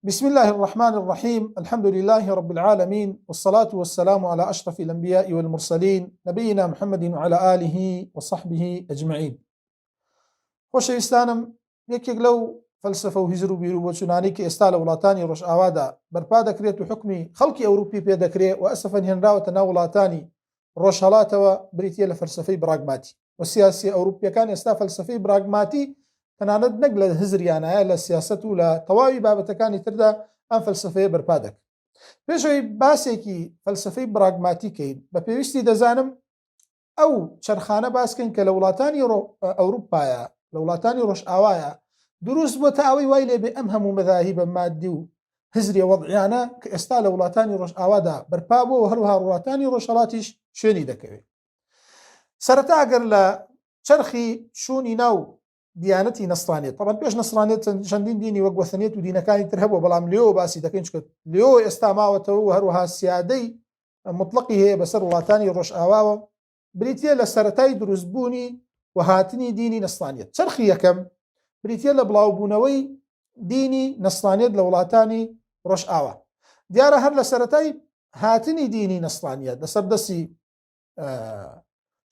بسم الله الرحمن الرحيم. الحمد لله رب العالمين، والصلاة والسلام على أشرف الأنبياء والمرسلين نبينا محمد وعلى آله وصحبه أجمعين. خۆشەویستانم، یەکێک لەو فەلسفە و هیزر و بیرروبۆچوونانی کە ئێستا لە وڵاتانی ڕۆژئاوادا بەرپا دەکرێت و حکمی خەڵکی ئەوروپی پێدەکرێت و ئەسفەن هێنراوەتە ناو وڵاتانی ڕۆژهەڵاتەوە بریتیە لە فەلسفەی براگماتی و سیاسی ئەوروپیەکان ئێستا فەلسفەی براگماتی تەنانەت نەک لە هزریانایە لە سیاست و لە تەواوی بابەتەکانی تردا ئەم فەلسفەیە بەرپا دەکرێت. پێشەوەی باسێکی فەلسفەی براگماتی کەین بە پێویستی دەزانم ئەو چەرخانە باسکەین کە لە وڵاتانی ئەوروپایە لە وڵاتانی ڕۆژئاوایە دروست بۆ تا ئەوەی وای لێبێ ئەم هەموو مەذاهیبە مادی و هزری وەضعیانە کە ئێستا لە وڵاتانی ڕۆژئاوادا بەرپا بووە و هەروەها وڵاتانی ڕۆژهەڵاتیش شوێنی دەکەوێت. سەرەتا ئەگەر لە چەرخی چوونی ناو دیانەتی نەسرانیەت، طبعاً پێش نەسرانیەت چەندین دینی وەک وەثنیەت و دینەکانی تر هەبووە، بەڵام لێەوە باسی دەکەین چکە لێەوە ئێستا ماوەتەوە و هەروەها سیادەی مطلقی هەیە بەسەر وڵاتانی ڕۆژئاواوە بریتیە لە سەرەتای دروستبوونی و هاتنی دینی نەسرانیەت. چەرخی یەکەم بریتیە لە بڵاوبوونەوەی دینی نەسرانیەت لە وڵاتانی ڕۆژئاوا. دیارە هەر لە سەرەتای هاتنی دینی نەسرانیەت لەسەر دەستی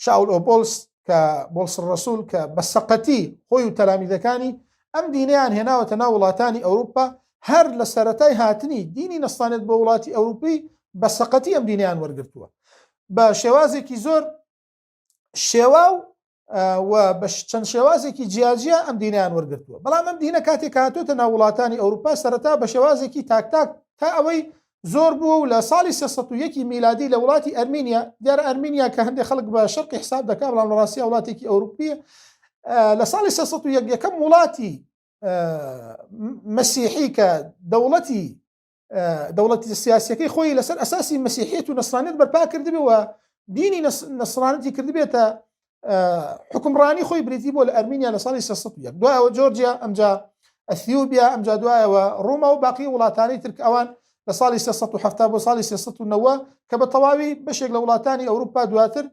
شاول ئۆپۆلس کە بۆلس ڕەسوول کە بە سەقەتی خۆی و تەلامیذەکانی ئەم دینیان هێناوەتە ناو وڵاتانی ئەوروپا، هەر لە سەرەتای هاتنی دینی نەسرانیەت بە وڵاتی ئەوروپی بە سەقەتی ئەم دینیان وەرگرتووە بە شێوازێکی زۆر شێوا و بە چەند شێوازێکی جیاجیا ئەم دینیان وەرگرتووە. بەڵام ئەم دینە کاتێک هاتوۆتە ناو وڵاتانی ئەوروپا سەرەتا بە شێوازێکی تاکتاک تا ئەوەی زۆر بووە و لە ساڵی 301 میلادی لە وڵاتی ئەرمینیا، دیارە ئەرمینیا کە هەندێک خەڵک بە شەرقی حساب دەکا بەڵام لە ڕاستی وڵاتێکی ئەوروپیە، لە ساڵی 301 یەکەم وڵاتی مەسیحی کە دەوڵەتی سیاسیەکەی خۆی لەسەر ئەساسی مەسیحیەت و نەسرانیەت بەرپا کردبێ و دینی نەسرانیەتی کردبێتە حکمڕانی خۆی بریتی بۆ لە ئەرمینیا لە ساڵی 301. دوایەوە جۆرجیا، ئەمجا ئەثیوبیا، ئەمجا دوایەوە ڕۆما و باقی وڵاتانی تر ئەوان لە ساڵی 370 بۆ ساڵی 390 کە بە تەواوی بەشێک لە وڵاتانی ئەوروپا دواتر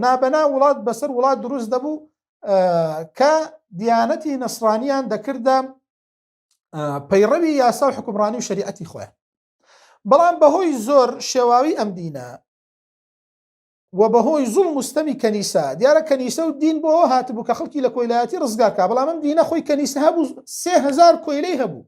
نابەنا وڵات بەسەر وڵات دروست دەبوو کە دیانەتی نەسرانیان دەکردە پەیڕەوی یاسا و حکمڕانی و شەریعەتی خۆیان. بەڵام بەهۆی زۆر شێواوی ئەم دینە و بەهۆی زوڵم و ستەمی کەنیسە، دیارە کەنیسە و دین بۆ هاتبوو کە خەڵکی لە کۆیلایەتی ڕزگارکا، بەڵام ئەم دینە خۆی کەنیسە هەبوو 3000 کۆیلەی هەبوو،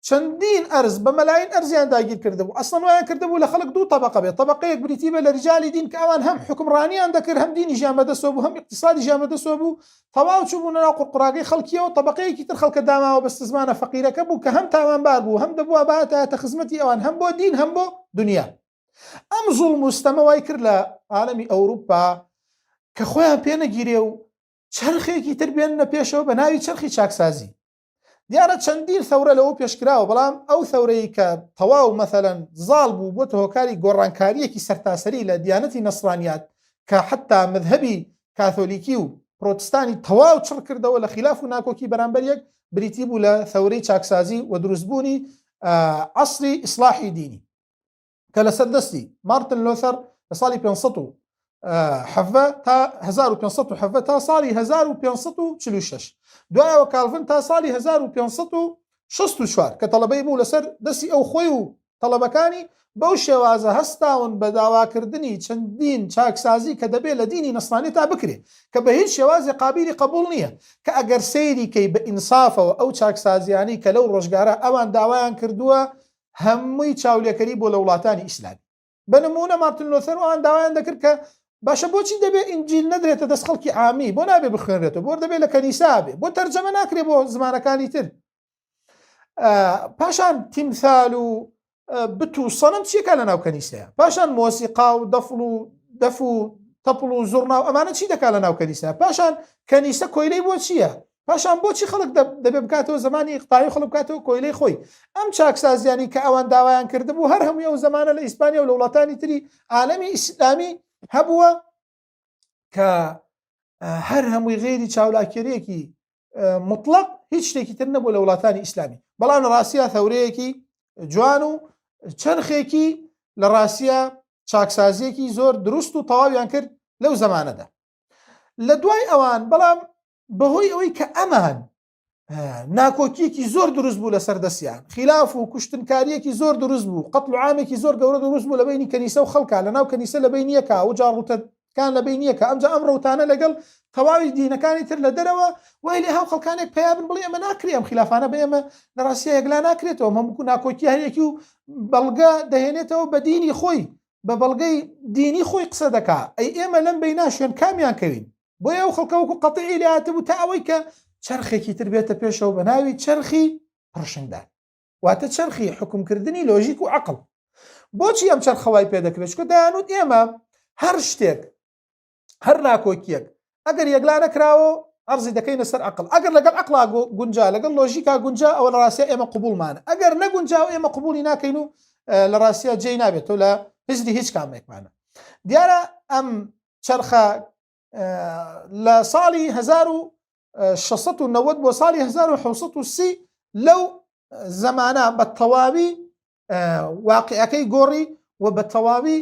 چەندین ئەرز بە مەلاین ئەرزیان داگیر کردبوو. ئەسڵەن وایان کردبوو لە خەڵک دوو طەبەقە بێت، طەبەقەیەک بریتی بە لە ریجالی دین کە ئەوان هەم حکمڕانیان دەکرد، هەم دینی ژیان بەدەستەوە بوو، هەم اقتصادی ژیان بەدەستەوە بوو، تەواو چووبوو ناو قوڕقڕاگەی خەڵکیەوە. طەبەقەیەکی تر خەڵکە داماوە بەستە زمانە فەقیرەکە بوو کە هەم تاوانبار بوو، هەم دەبووە بەهاتە خزمەتی ئەوان هەم بۆ دین هەم بۆ دنیا. ئەم زوڵم و ستەمە وای کرد لە عالەمی ئەوروپا کە خۆیان پێ نەگیرێ و چەرخێکی تر بێننە پێشەوە بە ناوی چەرخی چاکسازی. دیارە چەندین ثەورە لەوە پێشکراوە، بەڵام ئەو ثەورەی کە تەواو مەثەلەن زاڵ بوو بۆتە هۆکاری گۆڕانکاریەکی سەرتاسەری لە دیانەتی نەسرانیات کە حتا مذهبی کاتۆلیکی و پرۆتستانی تەواو چڕ کردەوە لە خلاف و ناکۆکی بەرامبەر یەک، بریتی بوو لە ثەورەی چاکسازی و دروستبوونی عەسری ئیسلاحی دینی کە لەسەر دەستی مارتن لۆثەر لە ساڵی 1570 تا 1570 تا ساڵی 1546، دوایەوە کالڤن تا ساڵی 1564 کە تەڵەبەی بوو لەسەر دەستی ئەو خۆی و تەڵەبەکانی بەو شێوازە هەستاون بە داواکردنی چەندین چاکسازی کە دەبێت لە دینی نەسرانی تا بکرێت کە بە هیچ شێوازی قابلی قبول نییە، کە ئەگەر سەیری کەی بە ئینسافەوە ئەو چاکسازیانی کە لەو ڕۆژگارە ئەوان داوایان کردووە هەمووی چاولێکەری بۆ لە وڵاتانی ئیسلامی. بە نمونە مارتن لۆثەر ئەوان داوایان دەکرد کە باشە بۆچی دەبێت ئینجیل نەدرێتە دەست خەڵکی عامی، بۆ نابێ بخوێنرێتەوە، بۆ دەبێت لە کەنیسا بێ، بۆ تەرجەمە ناکرێت بۆ زمانەکانی تر. پاشان تیمثال و بت و سەنەم چیەکە لە ناو کەنیسەیە، پاشان مۆسیقا و دەف و تەپڵ و زوڕنا و ئەمانە چی دەکات لە ناو کەنیسە، پاشان کەنیسە کۆیلەی بۆ چییە، پاشان بۆچی خەڵک دەبێت بکاتەوە زمانی ئیقتای خەڵک بکاتەوە کۆیلەی خۆی. ئەم چاکسازیانی کە ئەوان داوایان کردبوو هەر هەمووی ئەو زمانە لە ئیسپانیا و لە وڵاتانی تری عالەمی ئیسلامی هەبووە کە هەر هەمووی غێری چاولاکێریەکی مطلق هیچ شتێکی تر نەبوو لە وڵاتانی ئیسلامی. بەڵام لە ڕاستیە ثەورەیەکی جوان و چەرخێکی لە ڕاستیە چاکسازیەکی زۆر دروست و تەواویان کرد لەو زمانەدا. لە دوای ئەوان بەڵام بەهۆی ئەوەی کە ئەمان ناکۆکیەکی زۆر دروست بوو لە سەردەستیان، خلاف و کوشتنکاریەکی زۆر دروست بوو، قەتڵ و عامێکی زۆر گەورە دروست بوو لە بینی کەنیسە و خەڵکە، لە ناو کەنیسە لە بینیەکە و جاڕوتەکان لە بینیەکە. ئەمجا ئەم ڕەوتانە لەگەڵ تەواوی دینەکانی تر لە دەرەوە وای لێ هاو خەڵکانێک پیابن بڵێ ئەمە ناکرێ، ئەم خلافانە بە ئێمە لە ڕاستیە یەکلا ناکرێتەوە، هەموو ناکۆکی هەرێکی و بەڵگە دەهێنێتەوە بە دینی خۆی، بە بەڵگەی دینی خۆی قسە دەکا. ئەی ئێمە لەم بەینا شوێن کامیان کەوین؟ بۆیە ئەو خەڵکە وەکو قەتعی لە هاتبوو تا ئەوەی کە چرخێکی تر بێتە پێشەوە بە ناوی چرخی پڕشنگدان، واتە چرخی حکومکردنی لۆژیک و عەقڵ. بۆچی ئەم چرخەوای پێ دەکرێت؟ چکە دەیانوت ئێمە هەر شتێک، هەر ناکۆکیەک ئەگەر یەکلا نەکراوە عەرزی دەکەینە سەر عەقڵ، ئەگەر لەگەڵ عەقڵا گونجا، لەگەڵ لۆژیکا گونجا، ئەوە لە ڕاستیە ئێمە قبوڵمانە، ئەگەر نەگونجا و ئێمە قبوڵی ناکەین و لە ڕاستیە جێی نابێتەوە لە هزری هیچ کامێکمانە. دیارە ئەم چرخە لە ساڵی 1690 بۆ ساڵی 1930 لەو زەمانە بە تەواوی واقعەکەی گۆڕی و بە تەواوی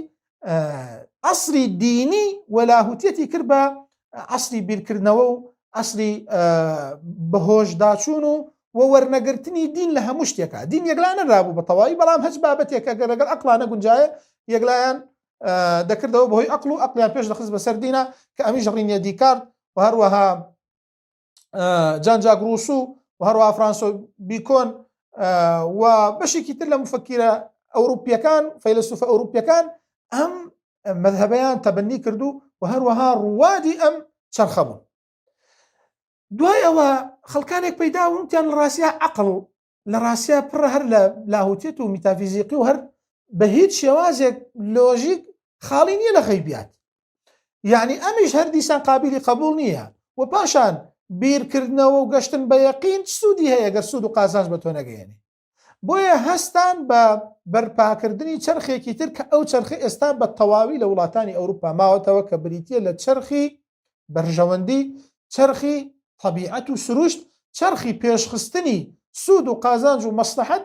عەسری دینی وەلاهوتێتی کرد بە عەسری بیرکردنەوە و عەسری بەهۆشداچوون و وەرنەگرتنی دین لە هەموو شتێکە. دین یەکلا نەرابوو بە تەواوی، بەڵام هەچ بابەتێک ئەگەر لەگەڵ عەقڵا نەگونجایە یەکلایان دەکردەوە بەهۆی عەقڵ و عەقلیان پێش دەخست بەسەر دینە، کە ئەمیش ڕینیە دیکارت و هەروەها جان جاک رووسو و هەروەها فرانسۆ بیکۆن و بەشێکی تر لە مفەکرە ئەوروپیەکان، فەیلسوفە ئەوروپیەکان ئەم مەذهبەیان تەبەنی کردو و هەروەها ڕوادی ئەم چرخە بوون. دوای ئەوە خەڵکانێک پەیدا بوون تیان لە ڕاستیە عەقڵ لە ڕاستیە پڕە هەر لە لاهوتێت و میتافیزیقی و هەر بە هیچ شێوازێک لۆژیک خاڵی نییە لە غەیبیات، یعنی ئەمیش هەر دیسان قابلی قبول نییە و پاشان بیرکردنەوە و گەشتن بە یەقین سوودی هەیە گەر سوود و قازانج بە تۆ نەگەیەنێ. بۆیە هەستان بە بەرپاکردنی چرخێکی تر کە ئەو چرخی ئێستا بە تەواوی لە وڵاتانی ئەوروپا ماوەتەوە کە بریتە لە چرخی بەرژەوەندی، چرخی طبیعەت و سروشت، چرخی پێشخستنی سوود و قازانج و مەسلحەت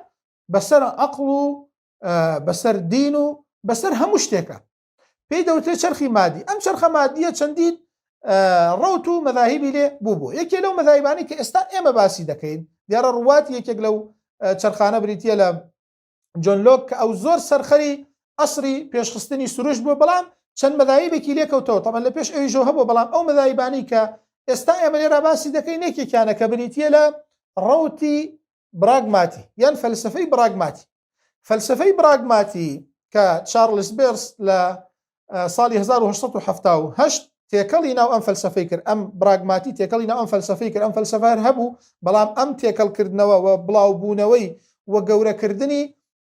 بەسەر عەقڵ و بەسەر دین و بەسەر هەموو شتێکە. پێی دەوترێت چرخی مادی. ئەم چرخە مادیە چەندین ڕەوت و مەذاهیبی لێ بوو. یەکێ لەو مەذاهیبانی کە ئێستا ئێمە باسی دەکەین، دیارە ڕوات یەکێک لەو چرخانە بریتە لە جۆن لۆک کە ئەو زۆر سەرخەری عەسری پێشخستنی سروشت بووە، بەڵام چەند مەذاهیبێکی لێ کەوتەوە. تەمەن لە پێش ئەویشەوە هەبوو، بەڵام ئەو مەذاهیبانی کە ئێستا ئێمە لێرە باسی دەکەین یەکێکیانە کە بریتە لە ڕەوتی براگماتی یان فەلسفەی براگماتی. فەلسفەی براگماتی کە چارلز بێرس لە ساڵی 1970 تێکەڵی ناو ئەم فەلسفەی کرد، ئەم براگماتی تێکەڵی ناو ئەم فەلسفەی کرد. ئەم فەلسفە هەبوو، بەڵام ئەم تێکەڵکردنەوە و بڵاوبوونەوەی و گەورەکردنی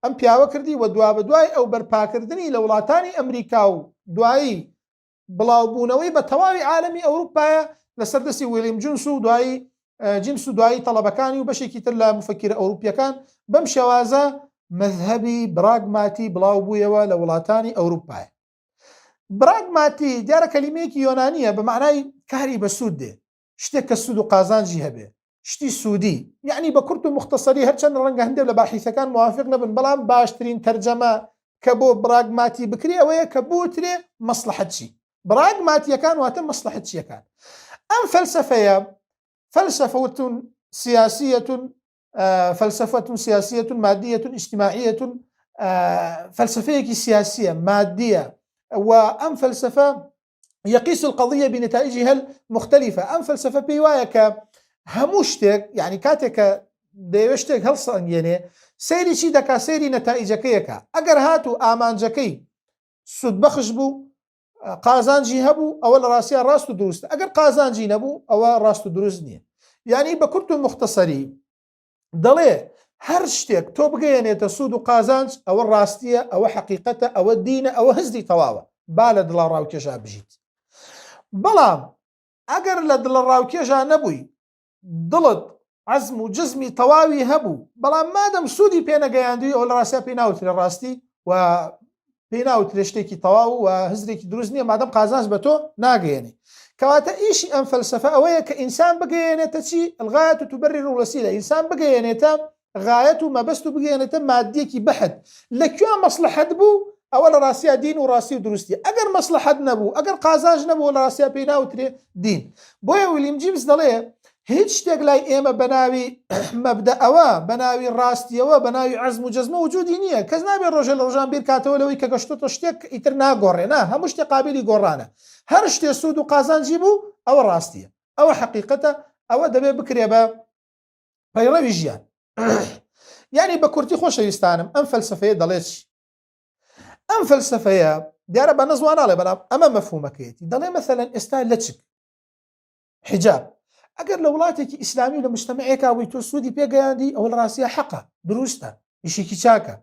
ئەم پیاوە کردی و دوا بە دوای ئەو بەرپاکردنی لە وڵاتانی ئەمریکا و دوایی بڵاوبوونەوەی بە تەواوی عالەمی ئەوروپایە لەسەر دەستی ویلیام جونس و دوایی جیمس و دوایی تەڵەبەکانی و بەشێکی تر لە مفەکرە ئەوروپیەکان بەم شێوازە مەذهبی براگماتی بڵاو بوویەوە لە وڵاتانی ئەوروپایە. براگماتی دیارە کەلیمەیەکی یۆنانیە بە معنای کاری بە سوود دێ، شتێک کە سوود و قازانجی هەبێ، شتی سوودی، یعنی بە کورت و مختصری هەرچەند ڕەنگە هەندێک لە باحیثەکان موافق نەبن، بەڵام باشترین تەرجەمە کە بۆ براگماتی بکرێ ئەوەیە کە بوترێ مەسلحەتچی. براگماتیەکان واتە مەسلحەتچیەکان. ئەم فەلسفەیە فەلسفەتون سیاسیەتون، فەلسفەتون سیاسیەتون مادیەتون اجتماعیەتون، فەلسفەیەکی سیاسیە مادیە، وأم فلسفة يقيس القضية بنتائجها المختلفة. أم فلسفة بيوايك هموشتك يعني كاتك ديوشتك هلصان يعني سيري شي دكا سيري نتائجكيك أجر هاتو آمانجكي سود بخشبو قازانجي هبو أول راسيا راستو دروست، أجر قازانجي نبو أو راستو دروزني. يعني بكرتو مختصري دلي هر شتێک تۆ بگەیەنێتە سوود و قازانج ئەوە ڕاستیە، ئەوە حەقیقەتە، ئەوە دینە، ئەوە هزری تەواوە، با لە دڵە ڕاوکێشا بژیت. بەڵام ئەگەر لە دڵە ڕاوکێشا نەبووی، دڵت عەزم و جزمی تەواوی هەبوو، بەڵام مادەم سوودی پێ نەگەیاندووی ئەوە لە ڕاستیە پێی ناوترێ ڕاستی و پێی ناوترێ شتێکی تەواو و هزرێکی دروست نییە، مادەم قازانج بە تۆ ناگەیەنی. کەواتە ئیشی ئەم فەلسفە ئەوەیە کە ئینسان بگەیەنێتە چی؟ الغایەت تبەرر الوەسیلە، ئینسان بگەیەنێتە غایەت و مەبەست و بگەێنێتە مادیەکی بەحت. لەکوێ مەسلحەت بوو ئەوە لە ڕاستیە دین و ڕاستی و دروستی. ئەگەر مەسلحەت نەبوو، ئەگەر قازانج نەبوو، لە ڕاستیە پێی ناوترێ دین. بۆیە ویلیام جیمس دەڵێ هیچ شتێک لای ئێمە بەناوی مەبدەئەوە بەناوی ڕاستیەوە بەناوی عەزم و جەزمە وجودی نییە. کەس نابێت ڕۆژە لە ڕۆژان بیر کاتەوە لەوەی کە گەشتۆتە شتێک ئیتر ناگۆڕێنا، هەموو شتێک قابلی گۆڕانە. هەر شتێ سوود و قازانجی بوو ئەوە ڕاستیە، ئەوە حەقیقەتە، ئەوە دەبێت بکرێ بە پەیڕەوی ژیان. یعنی بە کورتی خۆشەویستانم ئەم فەلسفەیە دەڵێت چی؟ ئەم فەلسفەیە دیارە بە نەزواناڵێ بەڵام ئەمە مەفهومەکەیەتی. دەڵێ مەسەلەن ئێستا لە چک حجاب ئەگەر لە وڵاتێکی ئیسلامی و لە مجتەمەعێکا وی تۆ سوودی پێگەیاندی ئەوە لە ڕاستیە حەقە، دروستە، ئیشێکی چاکە،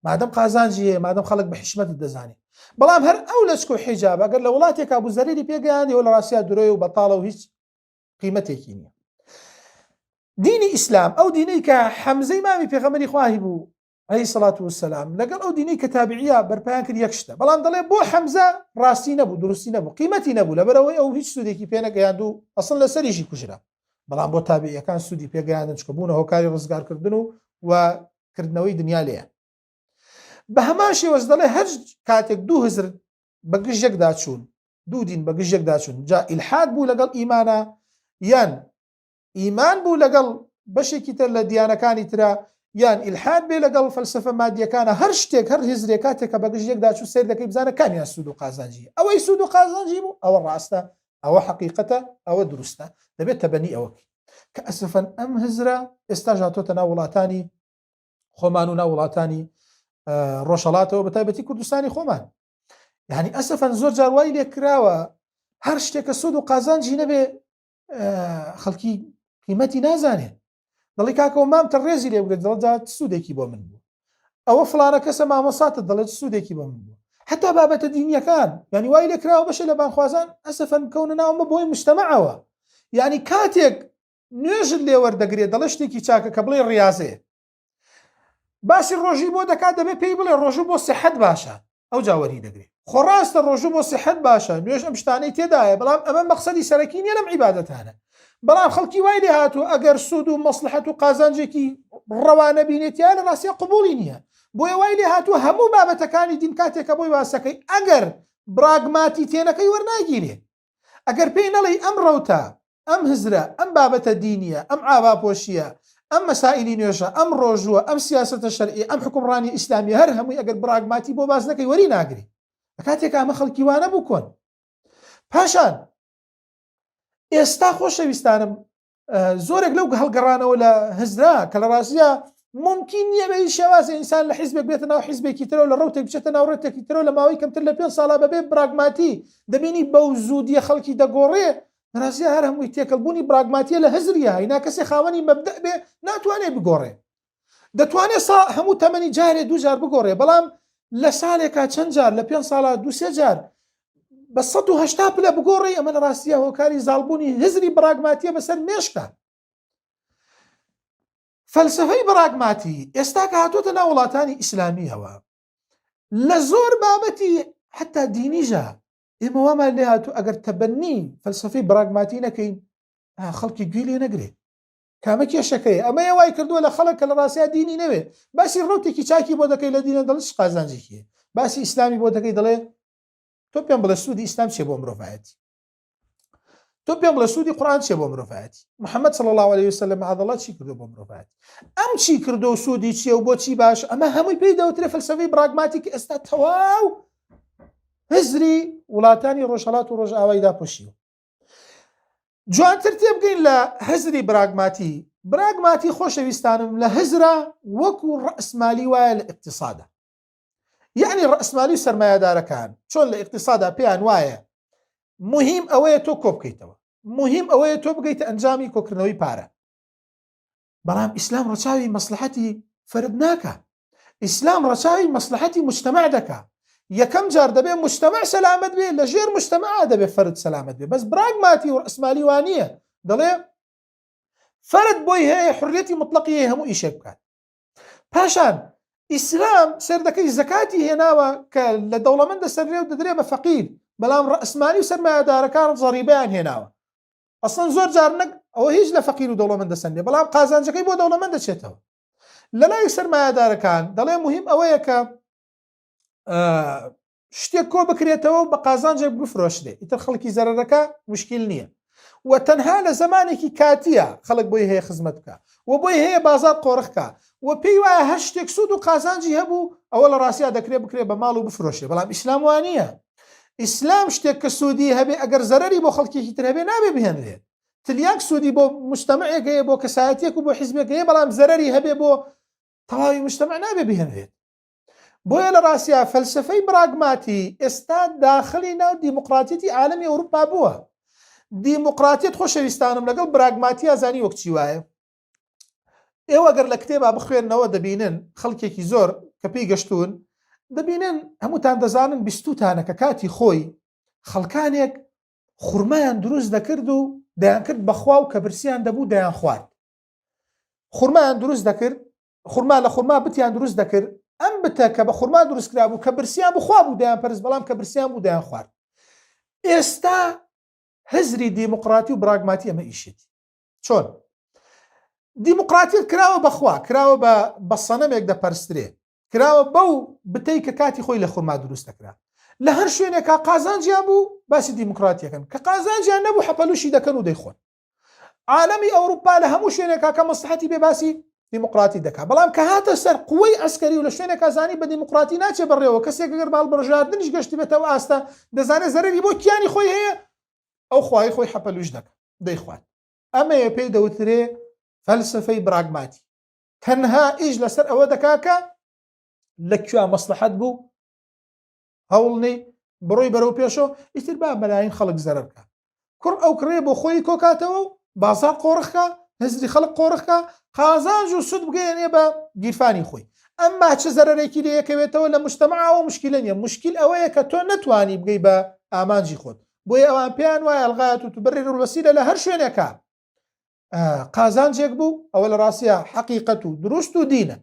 مادەم قازانجی هەیە، مادەم خەڵک بە حیشمەتت دەزانێت. بەڵام هەر ئەو لە چک و حیجاب ئەگەر لە وڵاتێکا بوو زەریری پێگەیاندی ئەوە لە ڕاستیە درۆیە و بەتاڵە و هیچ قیمەتێکی نییە. دینی ئیسلام ئەو دینەی کە حەمزەی مامی پێغەمبەری خواهی بوو عەلەیهی سەڵات وەسەلام لەگەڵ ئەو دینەی کە تابعیە بەرپایان کرد یەک شتە، بەڵام دەڵێ بۆ حەمزە ڕاستی نەبوو، دروستی نەبوو، قیمەتی نەبوو، لەبەرەوەی ئەو هیچ سوودێکی پێ نەگەیاند و ئەسڵ لە سەریشی کوژرا. بەڵام بۆ تابعیەکان سوودی پێگەیاندن، چکە بوونە هۆکاری ڕزگارکردن و کردنەوەی دنیا لێیە. بە هەمان شێوەش دەڵێ هەر کاتێک دوو هزر بە گشت یەکدا چوون، دوو دین بە گشت یەکدا چوون، جا ئیلحاد بوو لەگەڵ ئیمانە یان ئیمان بوو لەگەڵ بەشێکی تر لە دیانەکانی ترا، یان ئیلحاد بێ لەگەڵ فەلسفە مادیەکانە، هەر شتێک هەر هزرێک کاتێکە بە گشت یەکدا چوو سیر دەکەی بزانە کامیان سوود و قازانجیە. ئەوەی سوود و قازانجی بوو ئەوە ڕاستە، ئەوە حەقیقەتە، ئەوە دروستە، دەبێت تەبەنی ئەوەکەی. کە ئەسفەن ئەم هزرە ئێستا هاتۆتە ناو وڵاتانی خۆمان و ناو وڵاتانی ڕۆژهەڵاتەوە بەتایبەتی کوردستانی خۆمان. یعنی ئەسفەن زۆر جار وای لێ کراوە هەر شتێکە سوود و قازانجی نەبێ خەڵکی قیمەتی نازانێت. دەڵی کاکەوە مامتە ڕێزی لێ بگرێت، دەڵێت سوودێکی بۆ من بوو، ئەوە فڵانە کەسە مامۆساتت دەڵێت سوودێکی بۆ من بوو. حتا بابەتە دینیەکان یعنی وای لێ کراوە بەشە لە بانخوازان ئەسفەن کەونە ناومە بۆی مجتەمەعەوە. یعنی کاتێک نوێژت لێ وەردەگرێت دەڵێ شتێکی چاکە کە بڵێ ڕیازەیە، باسی ڕۆژی بۆ دەکات دەبێت پێی بڵێ ڕۆژوو بۆ سیحەت باشە، ئەو جاوەری دەگرێت. خۆ ڕاستە ڕۆژوو بۆ سیحەت باشە، نوێژ ئەم شتانەی تێدایە، بەڵام ئەمە مەقسەدی سەرەکی نییە لەم عیبادەتانە. بەڵام خەڵکی وای لێ هاتووە ئەگەر سوود و مەسلحەت و قازانجێکی ڕەوانە بینێتیان لە ڕاستیە قبوڵی نییە. بۆیە وای لێ هاتووە هەموو بابەتەکانی دین کاتێکە بۆی واسەکەی ئەگەر براگماتی تێنەکەی وەرناگیرێ، ئەگەر پێی نەڵی ئەم ڕەوتە، ئەم هزرە، ئەم بابەتە دینیە، ئەم ئاواپۆشیە، ئەم مەسائلی نوێژە، ئەم ڕۆژووە، ئەم سیاسەتە شەرعی، ئەم حکومڕانی ئیسلامی، هەر هەمووی ئەگەر براگماتی بۆ باز نەکەی وەری ناگری. کاتێکە ئەمە خەڵکی وانە بوو کۆن. پاشان ئێستا خۆشەویستانم زۆرێک لەو هەڵگەڕانەوە لە هزرا کە لە ڕاستیە ممکن نییە بە شێوازی ئینسان لە حیزبێک بێتە ناو حیزبێکی ترەوە لە ڕەوتێک بچێتە ناو ڕێتێکی ترەوە لە ماوەی کەمتر لە 5 ساڵا بەبێ براگماتی دەبینی بەو زوودیە خەڵکی دەگۆڕێ. ڕاستیە هەر هەمووی تێکەڵبوونی براگماتیە لە هزریە، هینا کەسێ خاوەنی مەبدە بێ ناتوانێت بگۆڕێ. دەتوانێت هەموو تەمەنی جارێ دوو جار بگۆڕێ، بەڵام لە ساڵێکا چەند جار لە 5 ساڵا 2-3 جار بە 180 پلە بگۆڕێ، ئەمە لە ڕاستیە هۆکاری زاڵبوونی هزری براگماتیە بەسەر مێشکە. فەلسفەی براگماتی ئێستا کە هاتوۆتە ناو وڵاتانی ئیسلامیەوە لە زۆر بابەتی حتا دینیژە ئێمە وامان لێ هاتوو ئەگەر تەبەنی فەلسفەی براگماتی نەکەین خەڵکی گوێ لێ نەگرێت. کامە کێشەکەیە ئەمە وای کردووە لە خەڵک کە لە ڕاستیە دینی نەوێ باسی ڕوتێکی چاکی بۆ دەکەی لە دینە دڵش قازانجێکیە، باسی ئیسلامی بۆ دەکەی دەڵێ تۆ پێم بڵێ سوودی ئیسلام چێ بۆ مرۆڤایەتی، تۆ پێم بڵێ سوودی قورئان چێ بۆ مرۆڤایەتی، محەممەد صلی الله عليه وسلم عەدەڵات چی کردو بۆ مرۆڤایەتی، ئەم چی کردو و سوودی چیە و بۆچی باش، ئەمە هەمووی پێی دەوترێ فەلسفەی براگماتیک. ئێستا تەواو هزری وڵاتانی ڕۆژهەڵات و ڕۆژئاوایی داپۆشیوە. جوانتر تێبگەین لە هزری براگماتی خۆشەویستانم لە هزرە وەکو ڕەئسمالی وایە لە ئیقتصادە. یعنی ڕەئسمالی سەرمایەدارەکان چۆن لە ئیقتصادا پێیان وایە مهم ئەوەیە تۆ کۆ بکەیتەوە، مهم ئەوەیە تۆ بگەیتە ئەنجامی کۆکردنەوەی پارە. بەڵام ئیسلام ڕەچاوی مەسلحەتی فرد ناکە، ئیسلام ڕەچاوی مەسلحەتی مجتەمع دەکا. یەکەم جار دەبێ مجتەمع سەلامەت بێ، لە ژێر مجتەمعا دەبێ فرد سەلامەت بێ. بەس براگماتی و ڕەئسمالی وانییە دەڵێ فرد بۆی هەیە حڕیەتی مطلقی هەیە هەموو ئیشێک بکات. پاشان ئیسلام سەردەکەی زەکاتی هێناوە کە لە دەوڵەمەندە سەرێ و دەدرێ بە فەقیر، بەڵام ڕەئسمالی و سەرمایەدارەکان زەریبەیان هێناوە. ئەسڵەن زۆر جار نەک ئەوە هیچ لە فەقیر و دەوڵەمەندە سەندێ، بەڵام قازانجەکەی بۆ دەوڵەمەند دەچێتەوە. لە لای سەرمایەدارەکان دەڵێ مهم ئەوەیە کە شتێک کۆ بکرێتەوە و بە قازانجێک بفرۆشرێ، ئیتر خەڵکی زەرەرەکە مشکل نییە. و تەنها لە زمانێکی کاتیە خەڵک بۆی هەیە خزمەت بکە و بۆی هەیە بازار قۆڕخکە و پێی وایە هەر شتێک سوود و قازانجی هەبوو ئەوە لە ڕاستیا دەکرێت بکرێ بە ماڵ و بفرۆشێ بەڵام ئیسلام وانە ئیسلام شتێک کە سوودی هەبێ ئەگەر زەرەری بۆ خەڵکێکی تر هەبێ نابێ بهێنرێت تلیاک سوودی بۆ مجتەمەعێک هەیە بۆ کەسایەتێک و بۆ حیزبێک هەیە بەڵام زەرەری هەبێ بۆ تەواوی مجتەمەع نابێ بهێنرێت بۆیە لە ڕاستیا فەلسفەی براگماتی ئێستا داخلی ناو دیموقراتیەتی عالەمی ئەوروپا بووە دیموقراتیت خۆشەویستانم لەگەڵ براگماتی ئازانی وەک چی وایە ئێوە گەر لە کتێبا بخوێنەوە دەبینن خەڵکێکی زۆر کە پێی گەشتون دەبینن هەمووتان دەزانن بیستوتانە کە کاتی خۆی خەڵکانێک خوڕمەیان دروست دەکرد و دەیان کرد بەخوا و کە برسیان دەبوو دەیان خوارد خوڕمەیان دروست دەکرد خورما لە خورما بتیان دروست دەکرد ئەم بتە کە بە خورما دروست کرا بوو کە برسیان بخوا بوو دەیان پەرست بەڵام کە برسیان بوو دەیان خوارد ئێستا هەزری دیموقراتی و براگماتی ئەمە ئیشێتی چۆن دیموقراتیت کراوە بەخوا کراوە بە سەنەمێک دەپەرسترێ کراوە بەو بتەی کە کاتی خۆی لە خورما دروست دەکرا لە هەر شوێنێکا قازانجیان بوو باسی دیموکراتیەکەن کە قازانجیان نەبوو حەپەلوشی دەکەن و دەیخۆن عالەمی ئەوروپا لە هەموو شوێنێکا کە مەسلحەتی بێ باسی دیموقراتی دەکا بەڵام کە هاتە سەر قووەی ئەسکەری و لە شوێنێکا زانی بە دیموقراتی ناچێ بڕێەوە کەسێک گەر باڵبڕژاردنیش گەشتی بێتەوە ئاستا دەزانێت زەرەری بۆ کیانی خۆی هەیە ئەو خوای خۆی حەپەلوش دەکە دەیخوات ئەمەیە پێی دەوترێ فەلسفەی براگماتی تەنها ئیش لەسەر ئەوە دەکاکە لەکوێ مەسلحەت بوو هەوڵنی بڕۆی بەرەو پێشەوە ئیتر با مەلاین خەڵک زەرەر بکە کوڕ ئەو کڕێ بۆ خۆی کۆکاتەوە و بازار قۆڕخکە هەزری خەڵک قۆڕخکە قازانج و سود بگەێنێ بە گیرفانی خۆی ئەمما چه زەرەرێکی لەیەکەوێتەوە لە مجتەمەعەوە مشکلە نیە مشکل ئەوەیە کە تۆ نەتوانی بگەی بە ئامانجی خۆت بۆیە ئەوان پێیان وایە ئەلغایەت و تبەرر الوەسیلە لە هەر شوێنێکە قازانجێک بوو ئەوە لە ڕاستیە حەقیقەت و دروست و دینە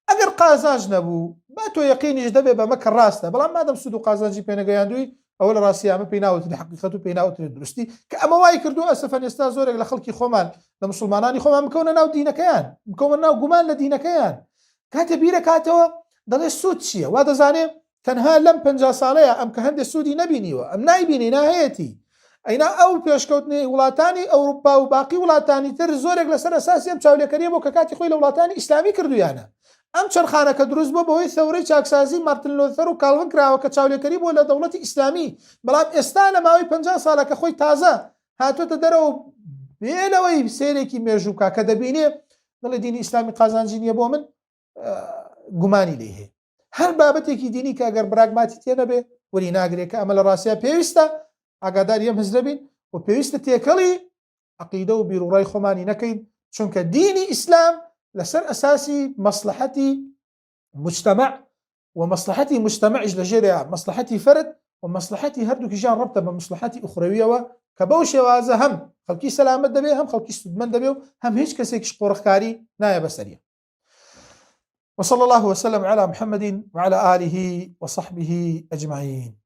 ئەگەر قازانج نەبوو با تۆ یەقینیش دەبێ بەمە کە ڕاستە بەڵام مادەم سود و قازانجی پێنەگەیاندووی ئەوە لە ڕاستی ئەمە پێی ناوتری حەقیقەت و پێی ناوتری درستی کە ئەمە وای کردو ئەسفەن ئێستا زۆرێک لە خەڵکی خۆمان لە مسلمانانی خۆمان بکەونە ناو دینەکەیان بکەونە ناو گومان لە دینەکەیان کاتە بیرە کاتەوە دەڵێ سود چییە وا دەزانێ تەنها لەم 50 ساڵەیە ئەم کە هەندێک سوودی نەبینیوە ئەم نایبینی ناهەیەتی ئەینا ئەو پێشکەوتنی وڵاتانی ئەوروپا و باقی وڵاتانی تر زۆرێک لەسەر ئەساسی ئەم چاولێکەریە بۆ کە کاتی خۆی لە وڵاتانی ئیسلامی کردویانە ئەم چرخانەکە دروست بۆ بەهۆی ثەورەی چاکسازی مارتن لۆتەر و کاڵڤن کراوە کە چاولێکەری بۆ لە دەوڵەتی ئیسلامی بەڵام ئێستا لە ماوەی 50 ساڵە کە خۆی تازە هاتوۆتە دەرەوە بێنەوەی سێرێکی مێژووکە کە دەبینێ دڵی دینی ئیسلامی قازانجی نییە بۆ من گومانی لێ هەیە هەر بابەتێکی دینی کە ئەگەر براگماتی تێ نەبێ وەری ناگرێت کە ئەمە لە ڕاستیە پێویستە ئاگاداری ئەم هەز دەبین و پێویستە تێکەڵی عەقیدە و بیرڕای خۆمانی نەکەین چونکە دینی ئیسلام لەسەر ئەساسی مەسلحەتی مجتەمەع و مەسلحەتی مجتەمەعیش لە ژێرەیە مەسلحەتی فەرد و مەسلحەتی هەردووکیژیان ڕەبتە بە مەسلحەتی ئوخرەویەوە کە بەو شێوازە هەم خەڵکی سەلامەت دەبێ هەم خەڵکی سودمەند دەبێ و هەم هیچ کەسێکیش قۆڕخکاری نایە بەسەریە وصلى الله وسلم على محمد وعلى آله وصحبه أجمعين.